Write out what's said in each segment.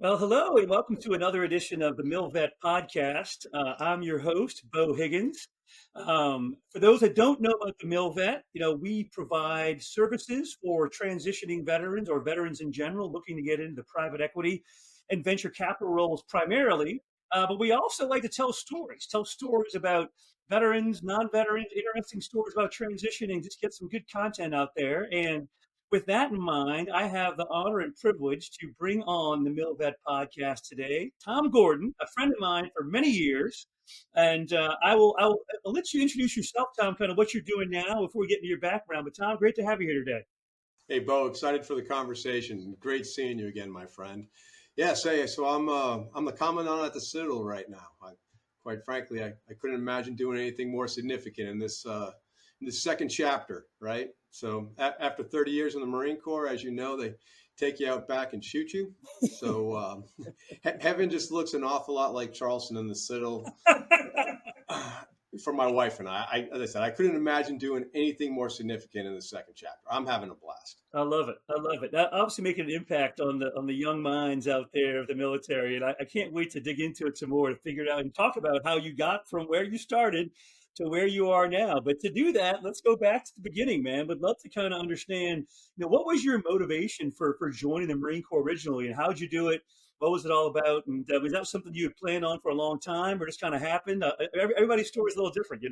Well, hello, and welcome to another edition of the MilVet Podcast. I'm your host, Beau Higgins. For those that don't know about the MilVet, we provide services for transitioning veterans or veterans in general looking to get into private equity and venture capital roles primarily. But we also like to tell stories about veterans, non-veterans, interesting stories about transitioning, just get some good content out there. And with that in mind, I have the honor and privilege to bring on the MilVet podcast today, Tom Gordon, a friend of mine for many years. And I'll let you introduce yourself, Tom, kind of what you're doing now before we get into your background. But Tom, great to have you here today. Hey, Bo, excited for the conversation. Great seeing you again, my friend. Yes, so I'm the commandant at the Citadel right now. Quite frankly, I couldn't imagine doing anything more significant in this second chapter, right? So after 30 years in the Marine Corps, as you know, they take you out back and shoot you. So heaven just looks an awful lot like Charleston in the Citadel. For my wife and as I said, I couldn't imagine doing anything more significant in the second chapter. I'm having a blast. I love it. I love it. Obviously, making an impact on the young minds out there of the military, and I can't wait to dig into it some more to figure it out and talk about how you got from where you started to where you are now. But to do that, let's go back to the beginning, man. Would love to kind of understand, what was your motivation for joining the Marine Corps originally, and how'd you do it? What was it all about? And was that something you had planned on for a long time, or just kind of happened? Everybody's story is a little different.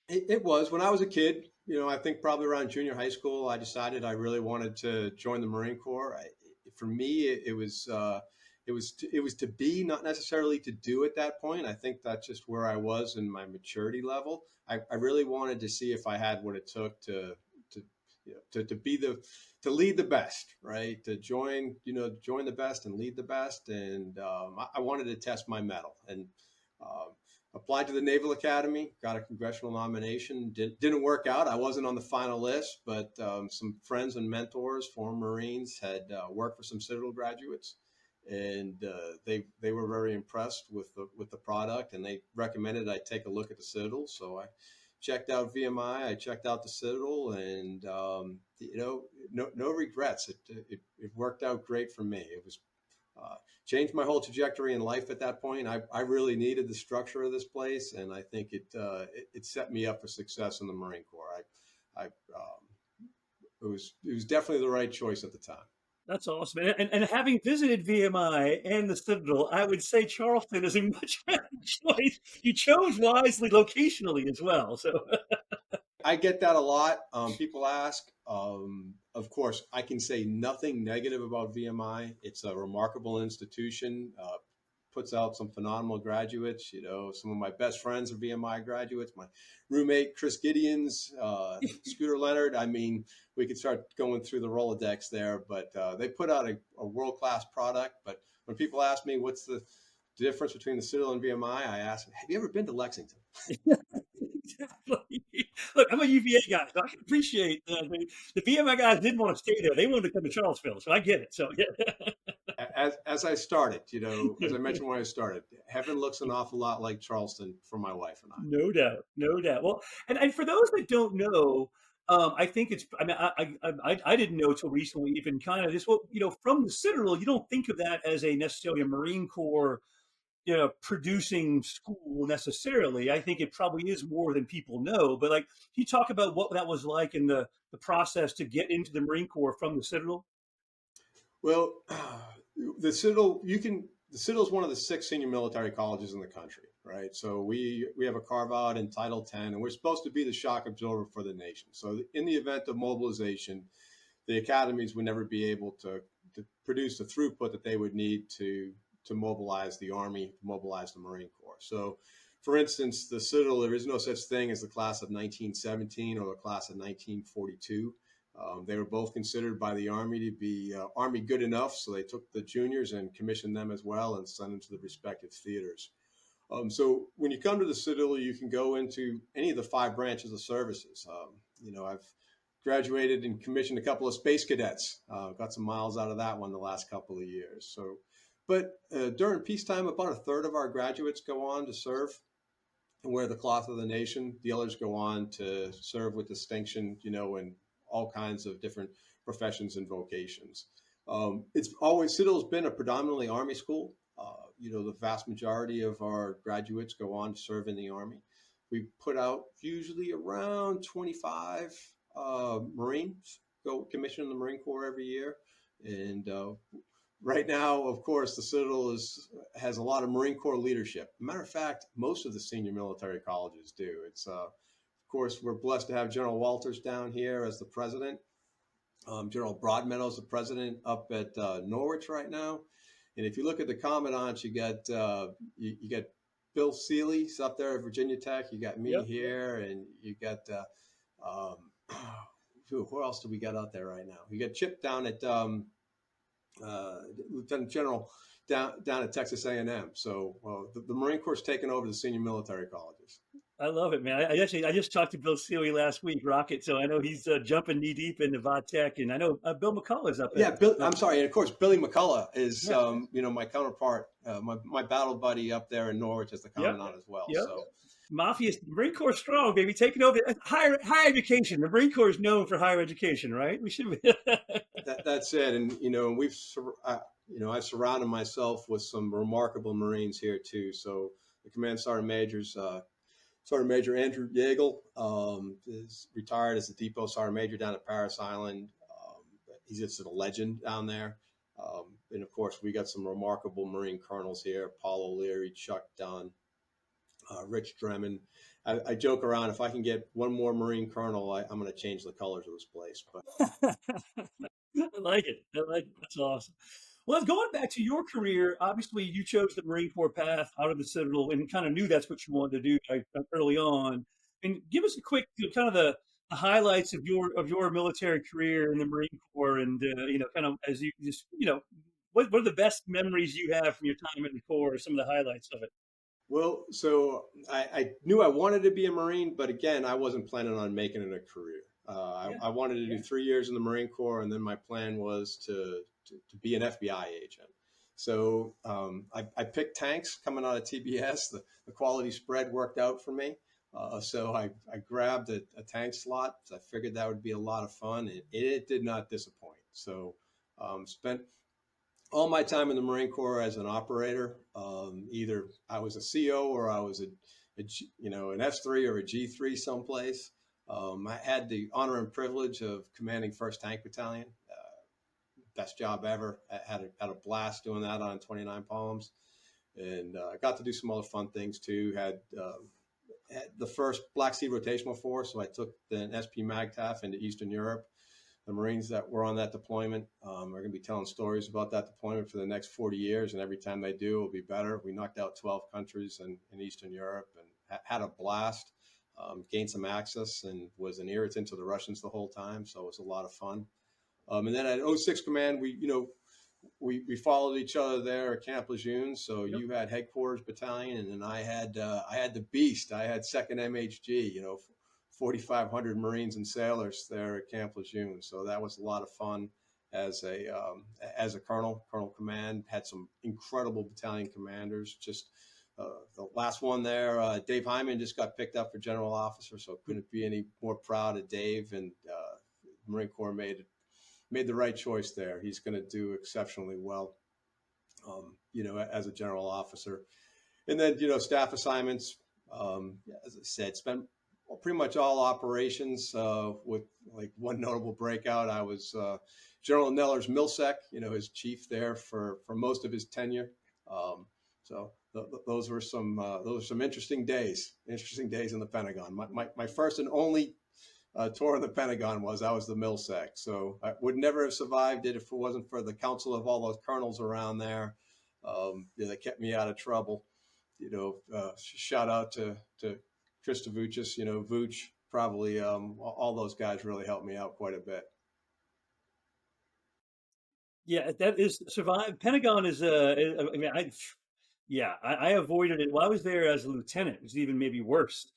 It was when I was a kid. I think probably around junior high school, I decided I really wanted to join the Marine Corps. For me, it was to be, not necessarily to do at that point. I think that's just where I was in my maturity level. I really wanted to see if I had what it took to lead the best, right? To join the best and lead the best. And I wanted to test my mettle and applied to the Naval Academy, got a congressional nomination. Didn't work out. I wasn't on the final list, but some friends and mentors, former Marines, had worked for some Citadel graduates, and they were very impressed with the product, and they recommended I take a look at the Citadel. So I checked out VMI, I checked out the Citadel, and no regrets. It worked out great for me. It was changed my whole trajectory in life at that point. I really needed the structure of this place, and I think it set me up for success in the Marine Corps. It was definitely the right choice at the time. That's awesome. And having visited VMI and the Citadel, I would say Charleston is a much better choice. You chose wisely locationally as well. So I get that a lot. People ask. Of course, I can say nothing negative about VMI. It's a remarkable institution. Puts out some phenomenal graduates. Some of my best friends are VMI graduates. My roommate, Chris Gideons, Scooter Leonard. I mean, we could start going through the Rolodex there, but they put out a world-class product. But when people ask me what's the difference between the Citadel and VMI, I ask them, have you ever been to Lexington? exactly. Look, I'm a UVA guy, so I can appreciate the VMI guys didn't want to stay there. They wanted to come to Charlottesville, so I get it. So yeah. As I started, as I mentioned when I started, heaven looks an awful lot like Charleston for my wife and I. No doubt, no doubt. Well, and for those that don't know, I think it's. I mean, I didn't know till recently, even kind of this. Well, from the Citadel, you don't think of that as a necessarily a Marine Corps, producing school necessarily. I think it probably is more than people know. But can you talk about what that was like in the process to get into the Marine Corps from the Citadel? Well, the Citadel, the Citadel is one of the 6 senior military colleges in the country, right? So we have a carve out in Title 10, and we're supposed to be the shock absorber for the nation. So in the event of mobilization, the academies would never be able to produce the throughput that they would need to mobilize the Army, to mobilize the Marine Corps. So, for instance, the Citadel, there is no such thing as the class of 1917 or the class of 1942. They were both considered by the Army to be Army good enough, so they took the juniors and commissioned them as well and sent them to the respective theaters. So when you come to the Citadel, you can go into any of the 5 branches of services. I've graduated and commissioned a couple of space cadets. Got some miles out of that one the last couple of years. But during peacetime, about a third of our graduates go on to serve and wear the cloth of the nation. The others go on to serve with distinction, in all kinds of different professions and vocations. Citadel's been a predominantly Army school. The vast majority of our graduates go on to serve in the Army. We put out usually around 25 Marines go commission in the Marine Corps every year. And right now, of course, the Citadel has a lot of Marine Corps leadership. Matter of fact, most of the senior military colleges do. Of course, we're blessed to have General Walters down here as the president. General Broadmeadow's the president up at Norwich right now. And if you look at the commandants, you got Bill Seeley's up there at Virginia Tech. You got me Yep. here, and you got who else do we got out there right now? We got Chip down at Lieutenant General down at Texas A&M. So the Marine Corps is taking over the senior military colleges. I love it, man. I just talked to Bill Seeley last week, Rocket. So I know he's jumping knee deep into VodTech, and I know Bill McCullough's up there. Yeah, I'm sorry, and of course Billy McCullough is my counterpart, my battle buddy up there in Norwich as the commandant as well. Yep. So Mafia, Marine Corps strong, baby, taking over higher education. The Marine Corps is known for higher education, right? We should. That's it, and I've surrounded myself with some remarkable Marines here too. So the Command Sergeant Majors. Sergeant Major Andrew Yeagle is retired as a depot sergeant major down at Paris Island. He's just a legend down there. And of course, we got some remarkable Marine colonels here: Paul O'Leary, Chuck Dunn, Rich Dremin. I joke around, if I can get one more Marine colonel, I'm going to change the colors of this place. But I like it. That's awesome. Well, going back to your career, obviously you chose the Marine Corps path out of the Citadel and kind of knew that's what you wanted to do early on. And give us a quick kind of the highlights of your military career in the Marine Corps, and kind of as you just what are the best memories you have from your time in the Corps? Some of the highlights of it. Well, so I knew I wanted to be a Marine, but again, I wasn't planning on making it a career. I wanted to do 3 years in the Marine Corps, and then my plan was to be an FBI agent. So I picked tanks coming out of TBS. The quality spread worked out for me. So I grabbed a tank slot. I figured that would be a lot of fun, and it did not disappoint. So spent all my time in the Marine Corps as an operator. Either I was a CO or I was an F3 or a G3 someplace. I had the honor and privilege of commanding 1st Tank Battalion. Best job ever. I had a blast doing that on 29 Palms, and I got to do some other fun things too. Had the 1st Black Sea Rotational Force, so I took the SP MAGTF into Eastern Europe. The Marines that were on that deployment are going to be telling stories about that deployment for the next 40 years, and every time they do, it'll be better. We knocked out 12 countries in Eastern Europe and had a blast. Gained some access and was an irritant to the Russians the whole time, so it was a lot of fun. And then at 06 Command, we followed each other there at Camp Lejeune. So you had Headquarters Battalion, and then I had the Beast. I had 2nd MHG. 4,500 Marines and sailors there at Camp Lejeune. So that was a lot of fun as a colonel command. Had some incredible battalion commanders. Just the last one there, Dave Hyman just got picked up for general officer, so couldn't be any more proud of Dave. And Marine Corps made the right choice there. He's going to do exceptionally well, as a general officer. And then, staff assignments, as I said, spent pretty much all operations with like one notable breakout. I was General Neller's MilSec, his chief there for most of his tenure. So those were some interesting days in the Pentagon. My first and only tour of the Pentagon I was the MilSec. So I would never have survived it if it wasn't for the council of all those colonels around there that kept me out of trouble. Shout out to Chris Tavuchis, Vooch, probably all those guys really helped me out quite a bit. Yeah, that is survive. Pentagon is I avoided it. Well, I was there as a lieutenant. It was even maybe worse.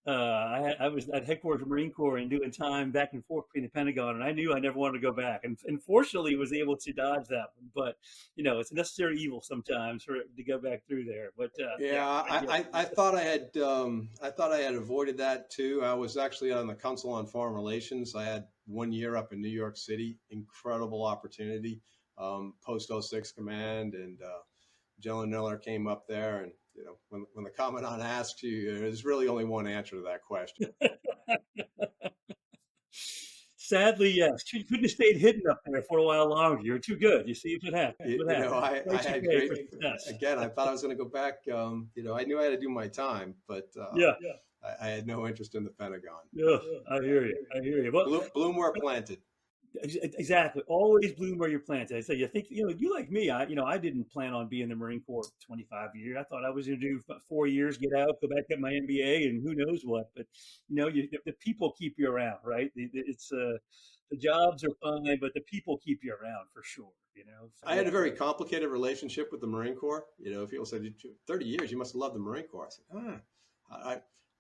I was at Headquarters of Marine Corps and doing time back and forth between the Pentagon, and I knew I never wanted to go back. And fortunately, was able to dodge that one. But it's a necessary evil sometimes to go back through there. But I thought I had avoided that too. I was actually on the Council on Foreign Relations. I had 1 year up in New York City. Incredible opportunity. post '06 command, and General Neller came up there, and when the commandant asks you, there's really only one answer to that question. Sadly, yes. Couldn't have stayed hidden up there for a while longer. You're too good. You see what happens. I Price you had pay great, for success. again, I thought I was going to go back. I knew I had to do my time, but Yeah. I had no interest in the Pentagon. Yeah. I hear you. I hear you. Well, Bloom where planted. exactly. Always bloom where you're planted. I say, you think, you like me, I didn't plan on being in the Marine Corps 25 years. I thought I was going to do 4 years, get out, go back, get my MBA, and who knows what. But, the people keep you around, right? The jobs are fine, but the people keep you around for sure, So, I had a very complicated relationship with the Marine Corps. People said, 30 years, you must have loved the Marine Corps. I said,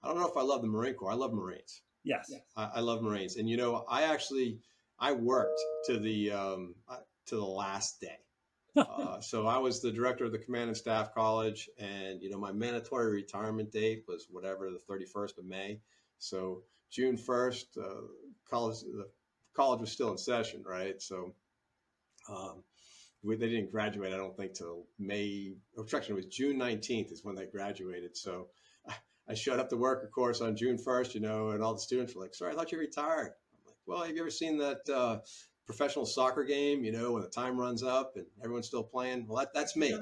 I don't know if I love the Marine Corps. I love Marines. Yes. I love Marines. And, I worked to the last day. So I was the director of the Command and Staff College, and my mandatory retirement date was whatever, the 31st of May. So June 1st, the college was still in session, right? So they didn't graduate, I don't think, till May. It was June 19th is when they graduated. So I showed up to work, of course, on June 1st, and all the students were like, "Sorry, I thought you retired." I'm like, "Well, have you ever seen that professional soccer game, when the time runs up and everyone's still playing? Well, that's me."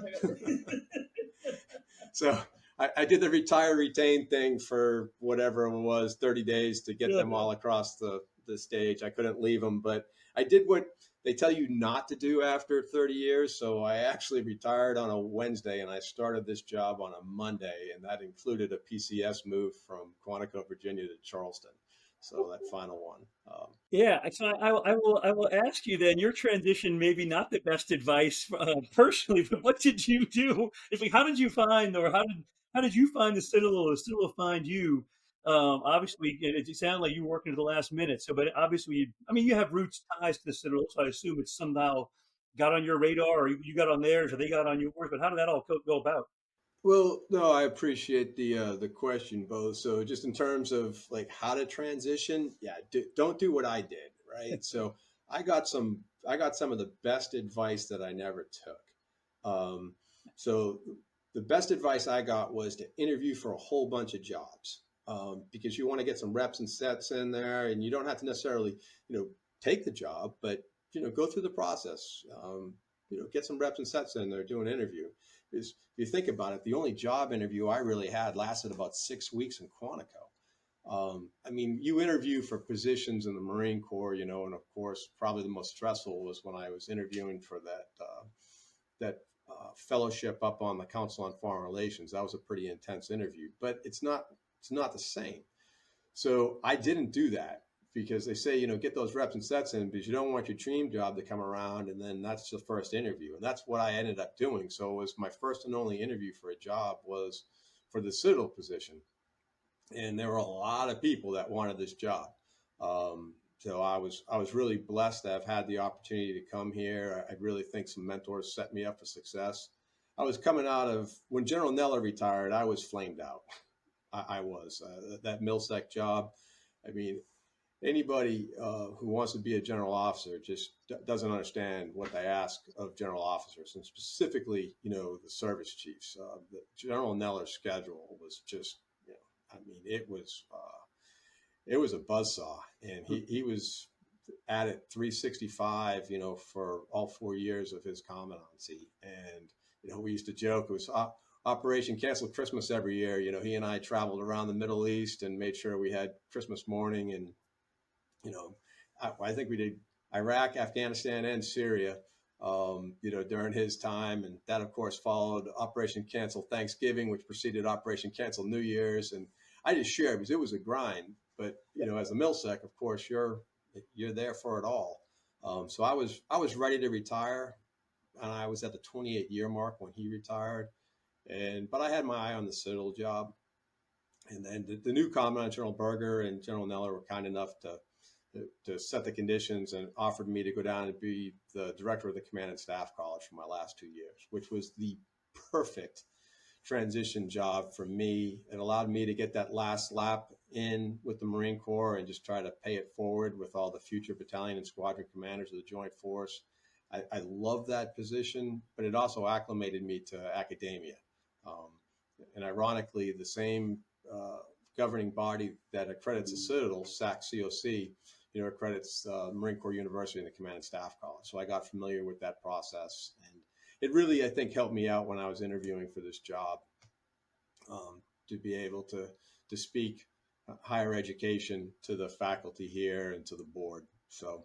So I did the retire retain thing for whatever it was, 30 days to get them all across the stage. I couldn't leave them, but I did what they tell you not to do after 30 years. So I actually retired on a Wednesday, and I started this job on a Monday, and that included a PCS move from Quantico, Virginia to Charleston. So that final one. Yeah, so I will ask you then. Your transition, maybe not the best advice personally, but what did you do? How did you find, or how did you find the Citadel, or the Citadel find you? Obviously, it sounded like you were working to the last minute. So, but obviously, you have roots ties to the Citadel, so I assume it's somehow got on your radar, or you got on theirs, or they got on yours. But how did that all go about? Well, no, I appreciate the question, Bo. So just in terms of like how to transition, yeah, don't do what I did, right? So I got some of the best advice that I never took. So the best advice I got was to interview for a whole bunch of jobs, because you want to get some reps and sets in there, and you don't have to necessarily, take the job, but go through the process. Get some reps and sets in there, do an interview. Is if you think about it, the only job interview I really had lasted about 6 weeks in Quantico. You interview for positions in the Marine Corps, and of course, probably the most stressful was when I was interviewing for that fellowship up on the Council on Foreign Relations. That was a pretty intense interview, but it's not the same. So I didn't do that, because they say, get those reps and sets in, because you don't want your dream job to come around and then that's the first interview. And that's what I ended up doing. So it was my first and only interview for a job was for the Citadel position. And there were a lot of people that wanted this job. So I was really blessed to have had the opportunity to come here. I really think some mentors set me up for success. I was coming out of, when General Neller retired, I was flamed out. I was. That MilSec job, anybody who wants to be a general officer just doesn't understand what they ask of general officers, and specifically, the service chiefs. The General Neller's schedule was just, it was a buzzsaw, and he was at it 365, for all 4 years of his commandancy. And, we used to joke, it was Operation Cancel Christmas every year. He and I traveled around the Middle East and made sure we had Christmas morning. And, I think we did Iraq, Afghanistan, and Syria, during his time. And that, of course, followed Operation Cancel Thanksgiving, which preceded Operation Cancel New Year's. And I just shared because it was a grind. But, as a MilSec, of course, you're there for it all. So I was ready to retire, and I was at the 28-year mark when he retired. But I had my eye on the Citadel job. And then the new Commandant, General Berger, and General Neller were kind enough to set the conditions and offered me to go down and be the director of the Command and Staff College for my last 2 years, which was the perfect transition job for me. It allowed me to get that last lap in with the Marine Corps and just try to pay it forward with all the future battalion and squadron commanders of the Joint Force. I love that position, but it also acclimated me to academia. Um, and ironically, the same governing body that accredits the Citadel, SAC-COC, accredits Marine Corps University and the Command and Staff College. So I got familiar with that process, and it really, I think, helped me out when I was interviewing for this job, to be able to speak higher education to the faculty here and to the board. So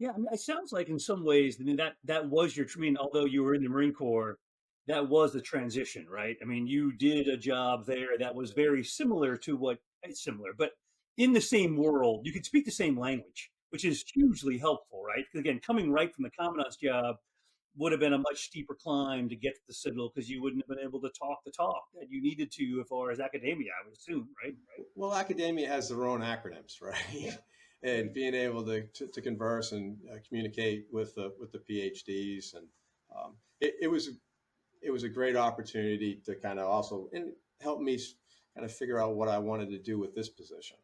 Yeah, I mean, it sounds like in some ways, I mean, that was your, I mean, although you were in the Marine Corps, that was the transition, right? I mean, you did a job there that was very similar to what, similar, but in the same world, you could speak the same language, which is hugely helpful, right? Because again, coming right from the commandant's job would have been a much steeper climb to get to the Citadel because you wouldn't have been able to talk the talk that you needed to as far as academia, I would assume, right? well, academia has their own acronyms, right? And being able to converse and communicate with the PhDs, and it was a great opportunity to kind of also and help me kind of figure out what I wanted to do with this position,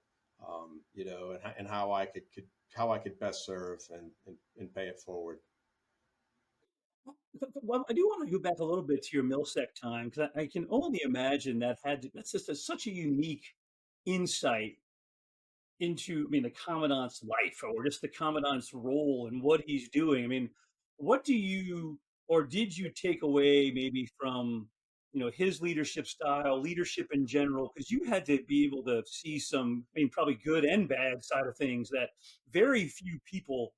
and how I could best serve and pay it forward. Well, I do want to go back a little bit to your MilSec time because I can only imagine that's just such a unique insight into, I mean, the commandant's life or just the commandant's role and what he's doing. I mean, what do you or did you take away maybe from, his leadership style, leadership in general? Because you had to be able to see some, I mean, probably good and bad side of things that very few people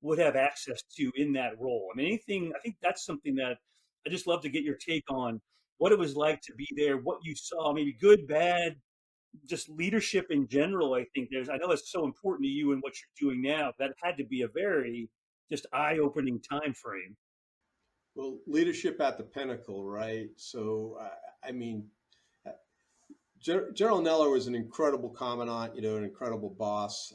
would have access to in that role. I mean, anything, I think that's something that I just love to get your take on what it was like to be there, what you saw, maybe good, bad, just leadership in general. I think I know it's so important to you and what you're doing now. That had to be a very just eye-opening time frame. Well, leadership at the pinnacle, right? So, I mean, uh, General Neller was an incredible commandant, an incredible boss.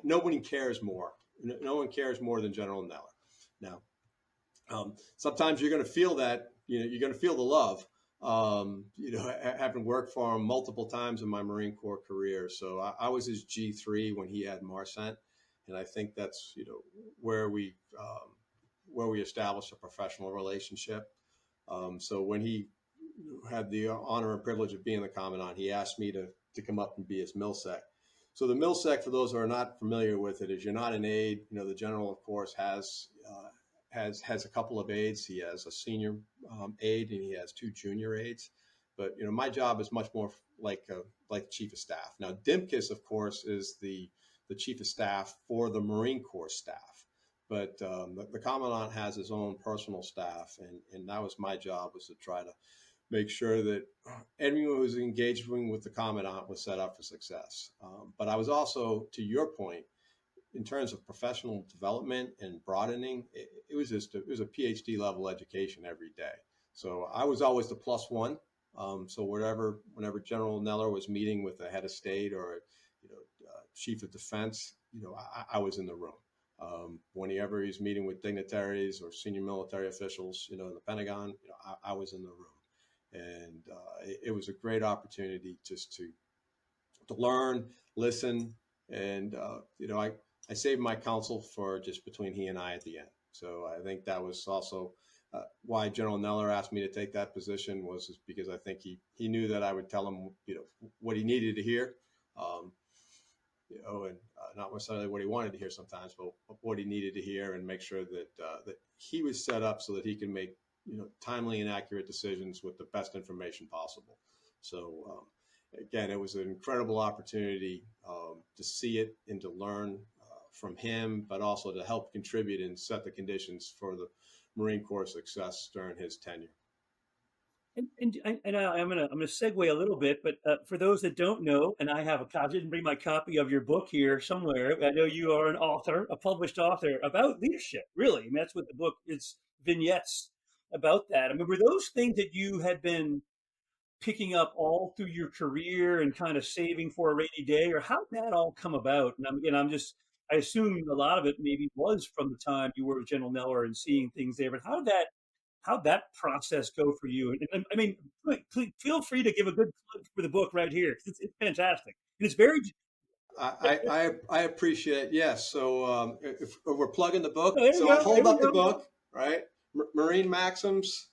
Nobody cares more. No one cares more than General Neller. Now, sometimes you're going to feel that, you're going to feel the love. Having worked for him multiple times in my Marine Corps career. So I was his G3 when he had Marcent. And I think that's, where we, um, where we established a professional relationship. So when he had the honor and privilege of being the commandant, he asked me to come up and be his MilSec. So the MilSec, for those who are not familiar with it, is you're not an aide. The general, of course, has a couple of aides. He has a senior aide and he has two junior aides. But my job is much more like chief of staff. Now, DIMCUS, of course, is the chief of staff for the Marine Corps staff. But the commandant has his own personal staff, and that was my job, was to try to make sure that anyone who was engaging with the commandant was set up for success. But I was also, to your point, in terms of professional development and broadening, it was a PhD level education every day. So I was always the plus one. So whenever General Neller was meeting with a head of state or chief of defense, I was in the room. Whenever he's meeting with dignitaries or senior military officials, in the Pentagon, I was in the room, and it was a great opportunity just to learn, listen, and I saved my counsel for just between he and I at the end. So I think that was also why General Neller asked me to take that position, was because I think he knew that I would tell him what he needed to hear, um, and not necessarily what he wanted to hear sometimes, but what he needed to hear, and make sure that he was set up so that he can make timely and accurate decisions with the best information possible. So again, it was an incredible opportunity to see it and to learn from him, but also to help contribute and set the conditions for the Marine Corps success during his tenure. I'm gonna segue a little bit, but for those that don't know, and I didn't bring my copy of your book here somewhere. I know you are an author, a published author about leadership. Really, I mean, that's what the book is. Vignettes about that. I mean, were those things that you had been picking up all through your career and kind of saving for a rainy day, or how did that all come about? I assume a lot of it maybe was from the time you were with General Neller and seeing things there. But how'd that process go for you? And I mean, please feel free to give a good plug for the book right here. It's fantastic. And it's very I appreciate, yes. So if we're plugging the book, Oh, there we so I'll go. There hold we up the go. book, right? Marine Maxims,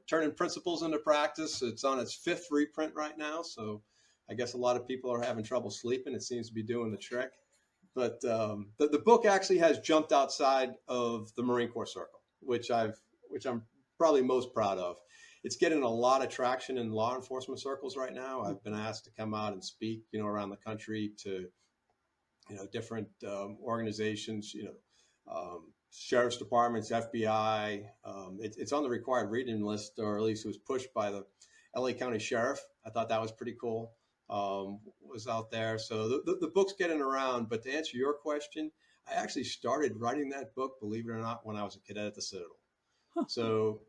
turning principles into practice. It's on its fifth reprint right now, so I guess a lot of people are having trouble sleeping. It seems to be doing the trick. But the book actually has jumped outside of the Marine Corps circle, which I'm probably most proud of. It's getting a lot of traction in law enforcement circles right now. I've been asked to come out and speak, around the country to, different organizations, sheriff's departments, FBI. It's on the required reading list, or at least it was pushed by the LA County Sheriff. I thought that was pretty cool. Was out there. So the book's getting around. But to answer your question, I actually started writing that book, believe it or not, when I was a cadet at the Citadel. So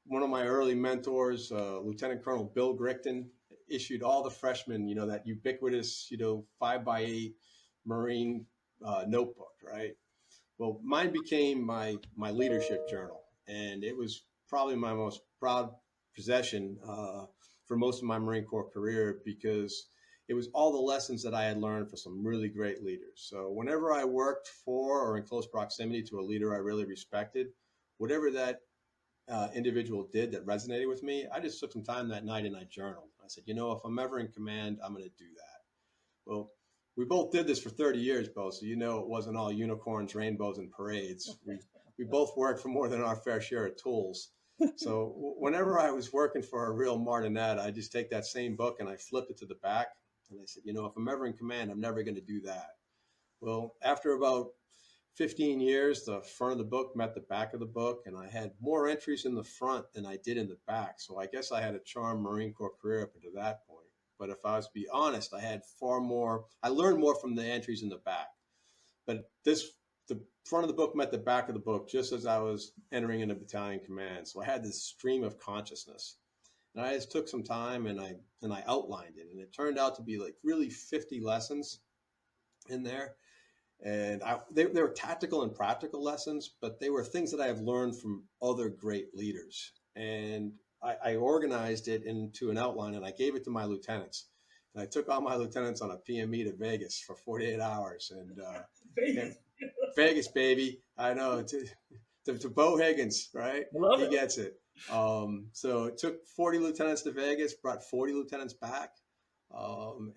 one of my early mentors, Lieutenant Colonel Bill Grichton, issued all the freshmen, that ubiquitous, 5x8 Marine notebook, right? Well, mine became my leadership journal, and it was probably my most proud possession for most of my Marine Corps career, because it was all the lessons that I had learned from some really great leaders. So whenever I worked for or in close proximity to a leader I really respected, whatever that individual did that resonated with me, I just took some time that night and I journaled. I said, if I'm ever in command, I'm going to do that. Well, we both did this for 30 years, Beau, so it wasn't all unicorns, rainbows, and parades. We both worked for more than our fair share of tools. So whenever I was working for a real martinet, I just take that same book and I flip it to the back. And I said, if I'm ever in command, I'm never going to do that. Well, after about 15 years, the front of the book met the back of the book, and I had more entries in the front than I did in the back. So I guess I had a charmed Marine Corps career up until that point. But if I was to be honest, I learned more from the entries in the back. But the front of the book met the back of the book just as I was entering into battalion command. So I had this stream of consciousness. And I just took some time and I outlined it. And it turned out to be like really 50 lessons in there. And they were tactical and practical lessons, but they were things that I have learned from other great leaders. And I organized it into an outline and I gave it to my lieutenants. And I took all my lieutenants on a PME to Vegas for 48 hours. And Vegas. Vegas, baby. I know. To Beau Higgins, right? I love He it. gets it. So it took 40 lieutenants to Vegas, brought 40 lieutenants back.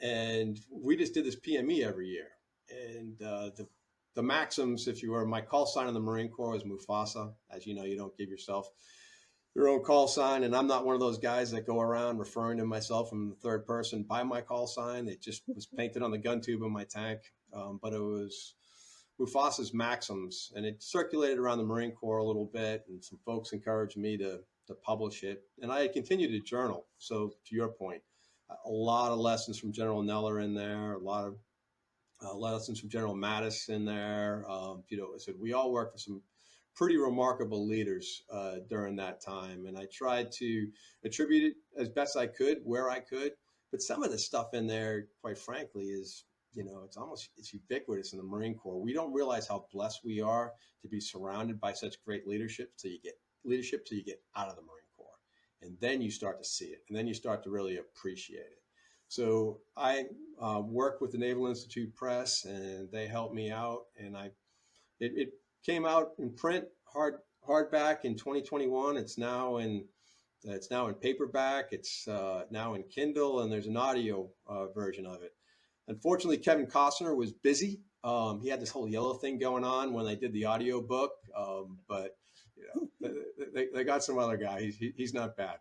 And we just did this PME every year. And the Maxims, if you were, my call sign in the Marine Corps was Mufasa. As you know, you don't give yourself your own call sign. And I'm not one of those guys that go around referring to myself in the third person by my call sign. It just was painted on the gun tube of my tank. But it was Mufasa's Maxims, and it circulated around the Marine Corps a little bit, and some folks encouraged me to publish it. And I continued to journal. So to your point, a lot of lessons from General Neller in there, a lot of lessons from General Mattis in there. I said we all worked for some pretty remarkable leaders during that time, and I tried to attribute it as best I could where I could. But some of the stuff in there, quite frankly, is it's ubiquitous in the Marine Corps. We don't realize how blessed we are to be surrounded by such great leadership till you get out of the Marine Corps, and then you start to see it, and then you start to really appreciate it. So I worked with the Naval Institute Press, and they helped me out. And it came out in print, hardback in 2021. It's now in paperback. It's now in Kindle, and there's an audio version of it. Unfortunately, Kevin Costner was busy. He had this whole yellow thing going on when they did the audio book, but they got some other guy. He's not bad.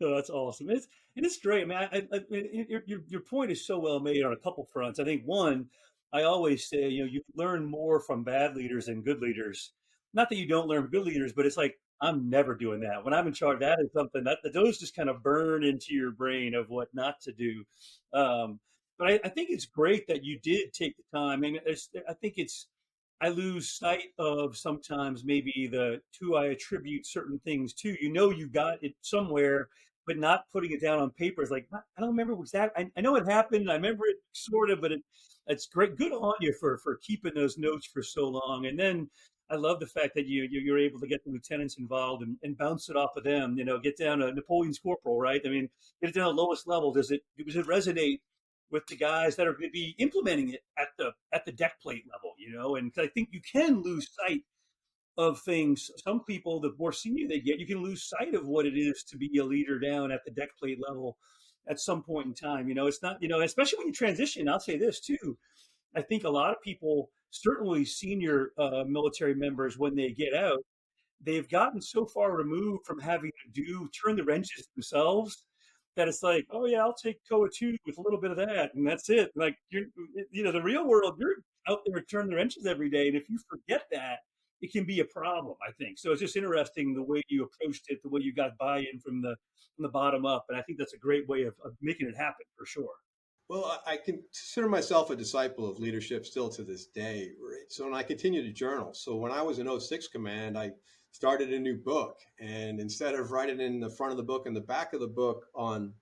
No, that's awesome. It's great. I mean, your point is so well made on a couple fronts. I think one, I always say, you learn more from bad leaders than good leaders. Not that you don't learn from good leaders, but it's like I'm never doing that. When I'm in charge, that is something that those just kind of burn into your brain of what not to do. But I think it's great that you did take the time. I mean, I think I lose sight of sometimes maybe the who I attribute certain things to. You got it somewhere, but not putting it down on paper is like, I don't remember exactly. I know it happened. I remember it sort of, but it's great. Good on you for keeping those notes for so long. And then I love the fact that you're able to get the lieutenants involved and bounce it off of them. Get down to Napoleon's corporal, right? I mean, get it down to the lowest level. Does it resonate with the guys that are going to be implementing it at the deck plate level, and I think you can lose sight of things. Some people, the more senior they get, you can lose sight of what it is to be a leader down at the deck plate level at some point in time. It's not, especially when you transition. I'll say this too. I think a lot of people, certainly senior military members, when they get out, they've gotten so far removed from having to turn the wrenches themselves that it's like, oh yeah, I'll take COA 2 with a little bit of that, and that's it. Like the real world, you're out there turning the wrenches every day, and if you forget that, it can be a problem. I think so. It's just interesting the way you approached it, the way you got buy-in from the bottom up, and I think that's a great way of making it happen for sure. Well, I consider myself a disciple of leadership still to this day. Right? So, and I continue to journal. So when I was in 06 Command, I started a new book. And instead of writing in the front of the book and the back of the book on,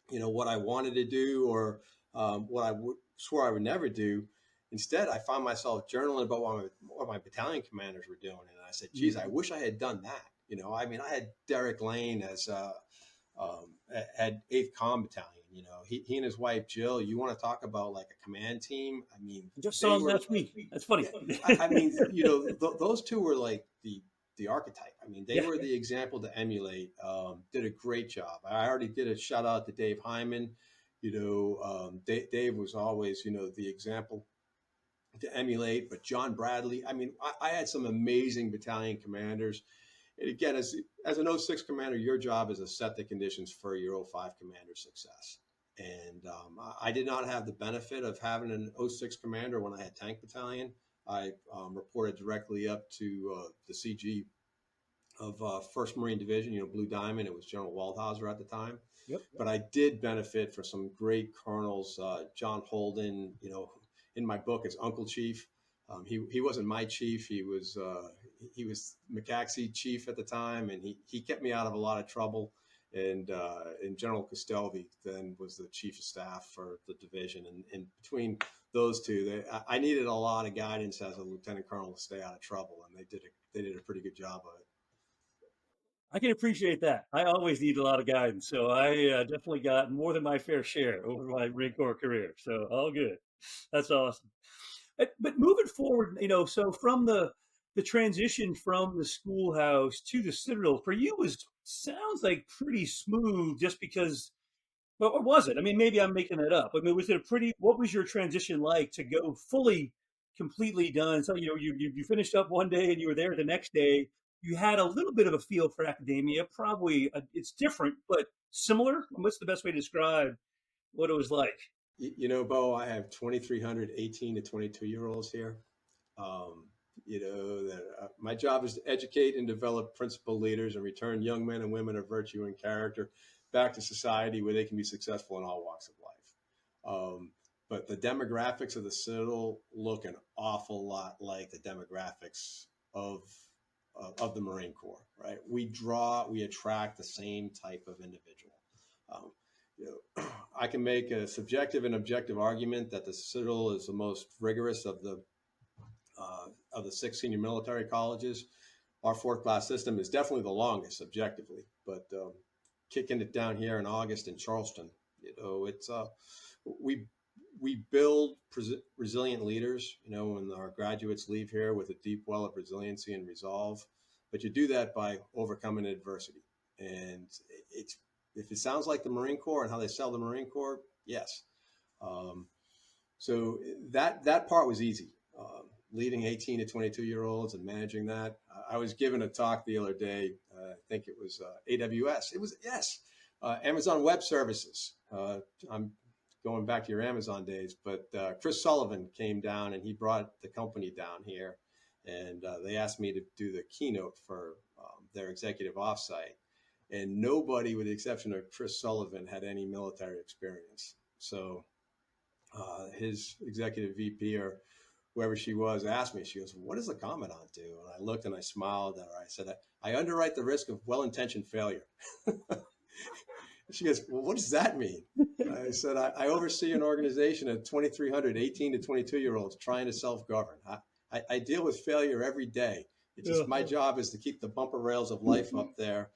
what I wanted to do or what I swore I would never do, instead, I found myself journaling about what my battalion commanders were doing. And I said, geez, I wish I had done that. I had Derek Lane as at 8th Comm Battalion. He and his wife Jill. You want to talk about like a command team? I mean, I just saw him last week. That's funny. I mean, those two were like the archetype. I mean, they were the example to emulate. Did a great job. I already did a shout out to Dave Hyman. Dave was always the example to emulate. But John Bradley. I mean, I had some amazing battalion commanders. And again, as an 06 commander, your job is to set the conditions for your 05 commander success. And I did not have the benefit of having an 06 commander when I had Tank Battalion. I reported directly up to the CG of 1st Marine Division, Blue Diamond. It was General Waldhauser at the time. Yep. But I did benefit from some great colonels, John Holden, in my book, it's Uncle Chief. He wasn't my chief. He was McAxey chief at the time, and he kept me out of a lot of trouble. And General Castelvi then was the chief of staff for the division. And between those two, I needed a lot of guidance as a lieutenant colonel to stay out of trouble, and they did a pretty good job of it. I can appreciate that. I always need a lot of guidance, so I definitely got more than my fair share over my Marine Corps career. So all good. That's awesome. But moving forward, so from the transition from the schoolhouse to the Citadel for you sounds like pretty smooth, just because. Well, or was it? I mean, maybe I'm making that up. I mean, what was your transition like to go fully, completely done? So, you finished up one day and you were there the next day. You had a little bit of a feel for academia. Probably it's different, but similar. What's the best way to describe what it was like? Beau, I have 2,300 18 to 22-year-olds here. My job is to educate and develop principal leaders and return young men and women of virtue and character back to society where they can be successful in all walks of life. But the demographics of the Citadel look an awful lot like the demographics of the Marine Corps, right? We attract the same type of individual. I can make a subjective and objective argument that the Citadel is the most rigorous of the 6 senior military colleges. Our 4th-class system is definitely the longest objectively, but kicking it down here in August in Charleston, it's we build resilient leaders, when our graduates leave here with a deep well of resiliency and resolve. But you do that by overcoming adversity. And if it sounds like the Marine Corps and how they sell the Marine Corps, yes. So that part was easy. Leading 18 to 22-year-olds and managing that. I was given a talk the other day. I think it was AWS. It was, yes, Amazon Web Services. I'm going back to your Amazon days, but Chris Sullivan came down and he brought the company down here, and they asked me to do the keynote for their executive offsite. And nobody, with the exception of Chris Sullivan, had any military experience. So his executive VP or whoever she was asked me, she goes, "What does the Commandant do?" And I looked and I smiled at her. I said, "I underwrite the risk of well-intentioned failure." She goes, "Well, what does that mean?" I said, I oversee an organization of 2,300 18 to 22-year-olds trying to self-govern. I deal with failure every day. It's just my job is to keep the bumper rails of life up there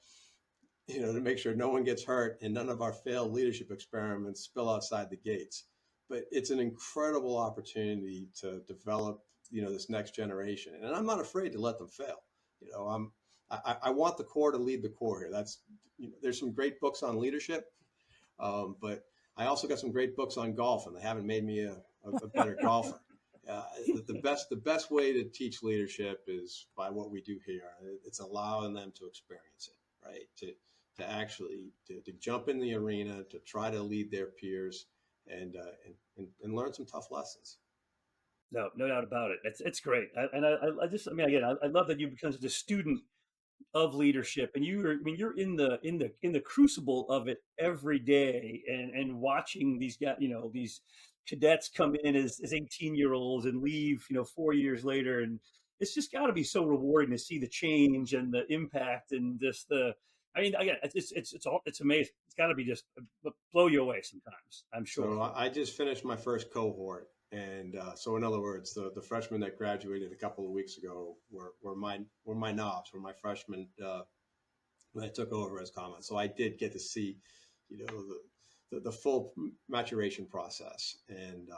to make sure no one gets hurt and none of our failed leadership experiments spill outside the gates. But it's an incredible opportunity to develop, this next generation. And I'm not afraid to let them fail. You know, I want the Corps to lead the Corps here. There's some great books on leadership, but I also got some great books on golf, and they haven't made me a better golfer. The best way to teach leadership is by what we do here. It's allowing them to experience it, right? To actually to jump in the arena, to try to lead their peers, and learn some tough lessons. No, no doubt about it. It's great. I just, I mean, again, I love that you become such a student of leadership, and you're in the crucible of it every day, and watching these guys, these cadets come in as 18-year-olds and leave, 4 years later, and it's just got to be so rewarding to see the change and the impact and just the. I mean, again, it's amazing. It's got to be just blow you away sometimes, I'm sure. So I just finished my first cohort. And so, in other words, the freshmen that graduated a couple of weeks ago were my knobs, were my freshmen when I took over as commandant. So I did get to see, the full maturation process, and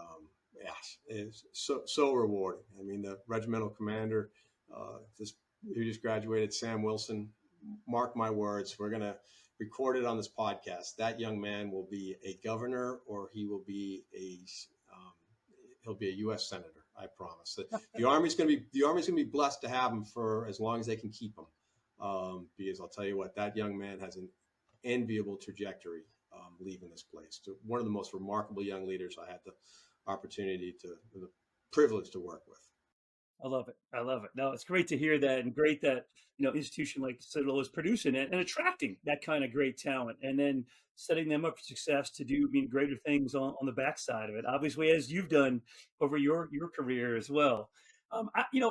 yes, it's so rewarding. I mean, the regimental commander, who just graduated, Sam Wilson. Mark my words, we're gonna record it on this podcast. That young man will be a governor, or he'll be a U.S. senator. I promise. The Army's going to be blessed to have him for as long as they can keep him, because I'll tell you what, that young man has an enviable trajectory leaving this place. One of the most remarkable young leaders I had the privilege to work with. I love it. I love it. No, it's great to hear that, and great that institution like Citadel is producing it and attracting that kind of great talent, and then setting them up for success to do greater things on the backside of it. Obviously, as you've done over your career as well.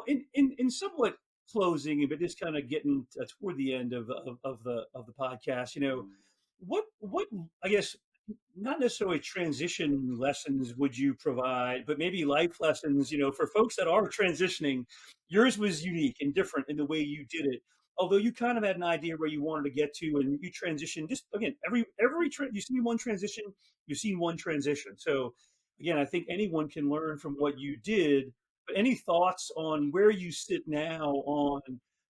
In somewhat closing, but just kind of getting toward the end of the podcast. What I guess not necessarily transition lessons would you provide, but maybe life lessons, for folks that are transitioning. Yours was unique and different in the way you did it. Although you kind of had an idea where you wanted to get to, and you transitioned. Just again, you've seen one transition, you've seen one transition. So again, I think anyone can learn from what you did. But any thoughts on where you sit now on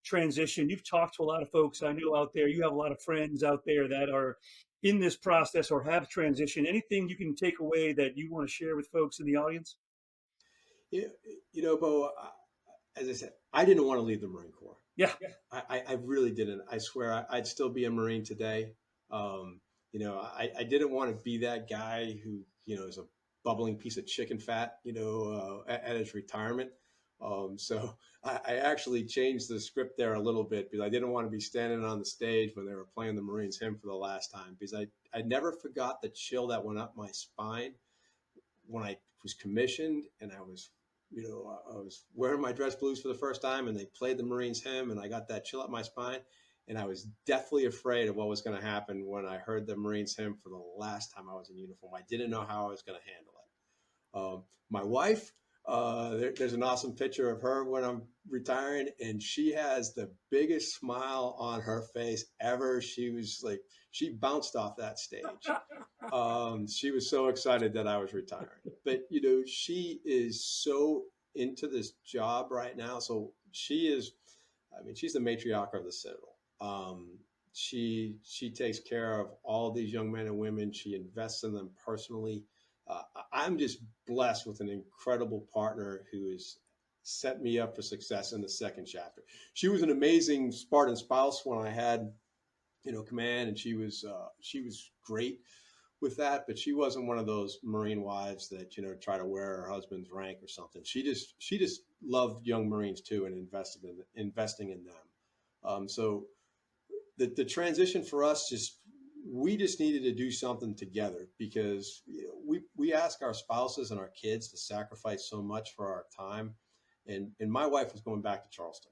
transition? You've talked to a lot of folks I know out there. You have a lot of friends out there that are in this process or have transitioned. Anything you can take away that you want to share with folks in the audience? Beau, as I said, I didn't want to leave the Marine Corps. Yeah. I really didn't. I swear I'd still be a Marine today. I didn't want to be that guy who, is a bubbling piece of chicken fat, at his retirement. So I actually changed the script there a little bit, because I didn't want to be standing on the stage when they were playing the Marines hymn for the last time, because I never forgot the chill that went up my spine when I was commissioned, and I was wearing my dress blues for the first time, and they played the Marines hymn, and I got that chill up my spine, and I was deathly afraid of what was going to happen when I heard the Marines hymn for the last time I was in uniform. I didn't know how I was going to handle it. My wife, there's an awesome picture of her when I'm retiring, and she has the biggest smile on her face ever. She bounced off that stage. She was so excited that I was retiring. But, she is so into this job right now. So she's the matriarch of the Citadel. She takes care of all these young men and women. She invests in them personally. I'm just blessed with an incredible partner who has set me up for success in the second chapter. She was an amazing Spartan spouse when I had, command, and she was great with that, but she wasn't one of those Marine wives that, try to wear her husband's rank or something. She just loved young Marines too, and investing in them. So the transition for us, we just needed to do something together, because we ask our spouses and our kids to sacrifice so much for our time. And my wife was going back to Charleston.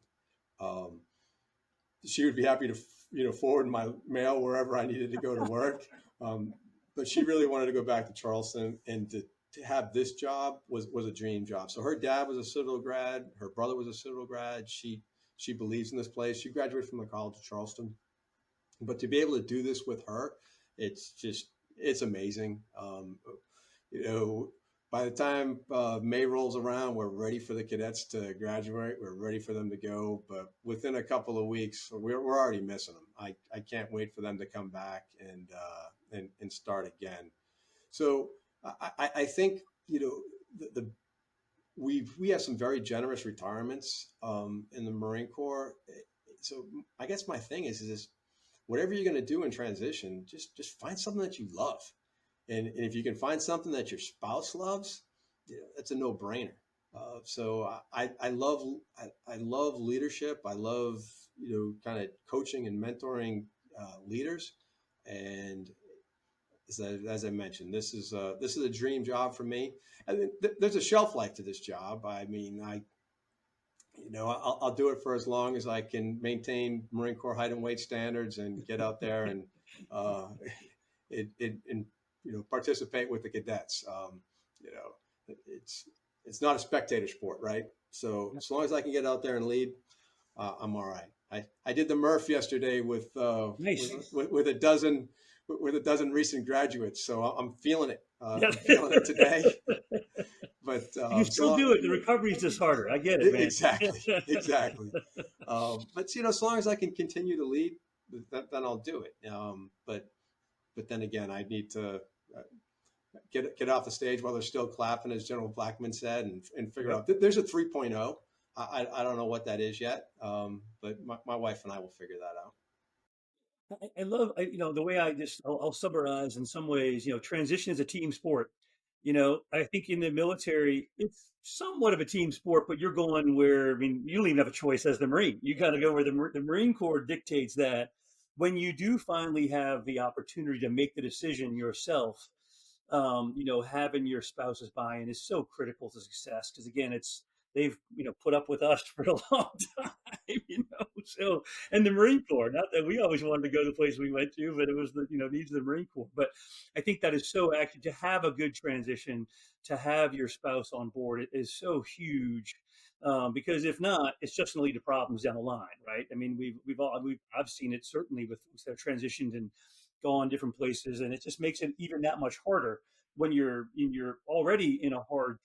She would be happy to forward my mail wherever I needed to go to work. But she really wanted to go back to Charleston, and to have this job was a dream job. So her dad was a Citadel grad. Her brother was a Citadel grad. She believes in this place. She graduated from the College of Charleston. But to be able to do this with her, it's amazing. You know, by the time May rolls around, we're ready for the cadets to graduate. We're ready for them to go. But within a couple of weeks, we're already missing them. I can't wait for them to come back and start again. So I think, the we have some very generous retirements in the Marine Corps. So I guess my thing is whatever you're going to do in transition, just find something that you love, and if you can find something that your spouse loves, that's a no brainer. I love leadership. I love kind of coaching and mentoring leaders, and as I mentioned, this is a dream job for me. I mean, there's a shelf life to this job. I mean, I'll do it for as long as I can maintain Marine Corps height and weight standards and get out there and uh, and participate with the cadets. You know, it's not a spectator sport, right? So as long as I can get out there and lead, I'm all right. I did the Murph yesterday Nice. with a dozen recent graduates, so I'm feeling it. Yeah. I'm feeling it today. But You so still do it. The recovery is just harder. I get it, man. exactly, exactly. But as long as I can continue to lead, then I'll do it. But then again, I need to get off the stage while they're still clapping, as General Blackman said, and figure Yep. out there's a 3.0. I don't know what that is yet, but my wife and I will figure that out. I love, the way I'll summarize in some ways, transition is a team sport. I think in the military, it's somewhat of a team sport, but you're going where, I mean, you don't even have a choice as the Marine. You got to go where the Marine Corps dictates that when you do finally have the opportunity to make the decision yourself, having your spouse's buy-in is so critical to success. Because again, they've put up with us for a long time, So, and the Marine Corps, not that we always wanted to go to the place we went to, but it was the needs of the Marine Corps. But I think that is so actually to have a good transition, to have your spouse on board, it is so huge. Because if not, it's just going to lead to problems down the line, right? I mean, I've seen it certainly with that have transitioned and gone different places, and it just makes it even that much harder when you're already in a hard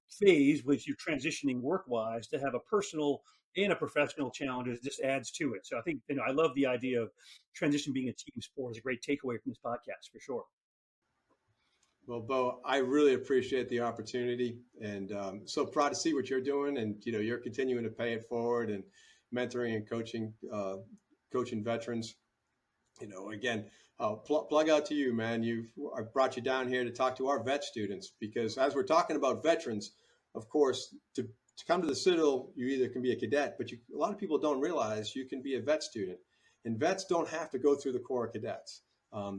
phase, which you're transitioning work wise, to have a personal and a professional challenge. It just adds to it. So I think I love the idea of transition being a team sport is a great takeaway from this podcast for sure. Well, Beau, I really appreciate the opportunity, and so proud to see what you're doing, and you're continuing to pay it forward and mentoring and coaching veterans. Again, plug out to you, man. I brought you down here to talk to our vet students, because as we're talking about veterans, of course, to come to the Citadel, you either can be a cadet, but a lot of people don't realize you can be a vet student, and vets don't have to go through the Corps of Cadets.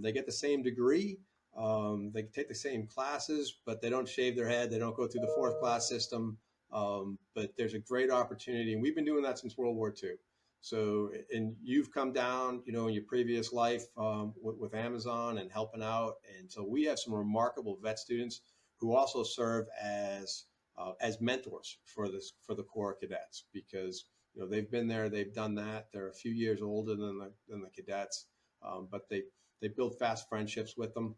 They get the same degree. They can take the same classes, but they don't shave their head. They don't go through the fourth class system. But there's a great opportunity, and we've been doing that since World War II. So, and you've come down, in your previous life with Amazon and helping out, and so we have some remarkable vet students who also serve as mentors for the Corps of Cadets, because they've been there, they've done that. They're a few years older than the cadets, but they build fast friendships with them,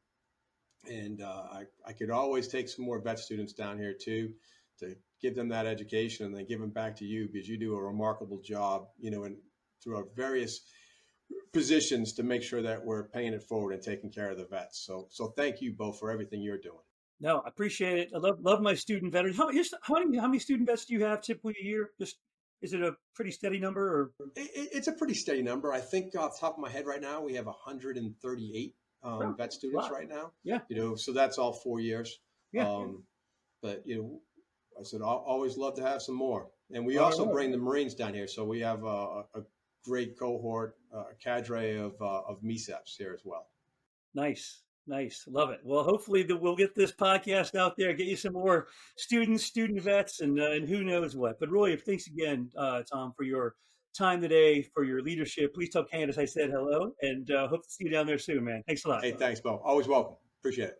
and I could always take some more vet students down here too, to give them that education and then give them back to you, because you do a remarkable job, and through our various positions to make sure that we're paying it forward and taking care of the vets. So thank you both for everything you're doing. No, I appreciate it. I love my student veterans. How many student vets do you have typically a year? Just is it a pretty steady number or? It's a pretty steady number. I think off the top of my head right now, we have 138 Oh, vet a students lot. right now. Yeah, So that's all 4 years. yeah. But I said I'll always love to have some more. And we All also right. bring the Marines down here, so we have a great cohort, a cadre of MECEPs here as well. Nice, nice, love it. Well, hopefully we'll get this podcast out there, get you some more students, student vets, and who knows what. But really, thanks again, Tom, for your time today, for your leadership. Please tell Candace I said hello, and hope to see you down there soon, man. Thanks a lot. Hey, thanks, Bo. Always welcome. Appreciate it.